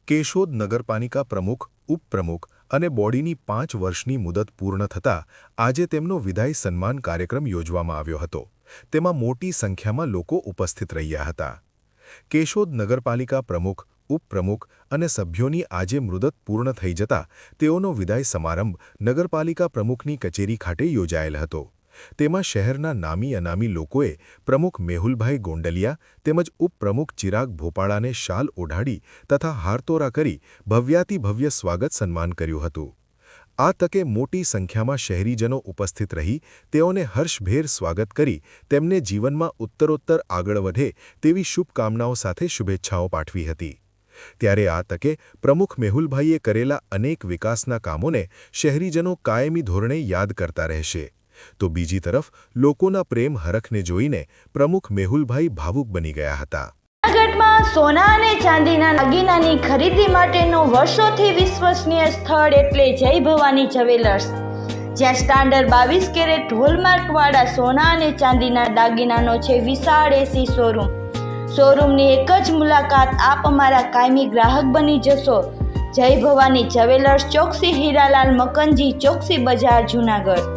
કેશોદ નગરપાલિકા પ્રમુખ, ઉપપ્રમુખ અને બોડીની 5 વર્ષની મુદત પૂર્ણ થતાં આજે તેમનો વિદાય સન્માન કાર્યક્રમ યોજવામાં આવ્યો હતો. તેમાં મોટી સંખ્યામાં લોકો ઉપસ્થિત રહ્યા હતા. કેશોદ નગરપાલિકા પ્રમુખ, ઉપપ્રમુખ અને સભ્યોની આજે મુદત પૂર્ણ થઈ જતાં તેઓનો વિદાય સમારંભ નગરપાલિકા પ્રમુખની કચેરી ખાતે યોજાયેલ હતો. તેમાં શહેરના નામી અનામી લોકોએ પ્રમુખ મેહુલભાઈ ગોંડલિયા તેમજ ઉપપ્રમુખ ચિરાગ ભોપાળાને શાલ ઓઢાડી તથા હારતોરા કરી ભવ્યાતિભવ્ય સ્વાગત સન્માન કર્યું હતું. આ તકે મોટી સંખ્યામાં શહેરીજનો ઉપસ્થિત રહી તેઓને હર્ષભેર સ્વાગત કરી તેમને જીવનમાં ઉત્તરોત્તર આગળ વધે તેવી શુભકામનાઓ સાથે શુભેચ્છાઓ પાઠવી હતી. ત્યારે આ તકે પ્રમુખ મેહુલભાઈએ કરેલા અનેક વિકાસના કામોને શહેરીજનો કાયમી ધોરણે યાદ કરતા રહેશે. તો બીજી તરફ લોકોના પ્રેમ હરખને જોઈને પ્રમુખ મેહુલભાઈ ભાવુક બની ગયા હતા. જૂનાગઢમાં સોના અને ચાંદીના દાગીનાની ખરીદી માટેનું વર્ષોથી વિશ્વસનીય સ્થળ એટલે જય ભવાની જ્વેલર્સ, જ્યાં સ્ટાન્ડર્ડ 22 કેરેટ હોલમાર્કવાળા સોના અને ચાંદીના દાગીનાનો છે વિશાળ એસી શોરૂમ. શોરૂમની એક જ મુલાકાત આપ અમારા કાયમી ગ્રાહક બની જશો. જય ભવાની જ્વેલર્સ, ચોકસી હીરાલાલ મકનજી, ચોકસી બજાર, જૂનાગઢ.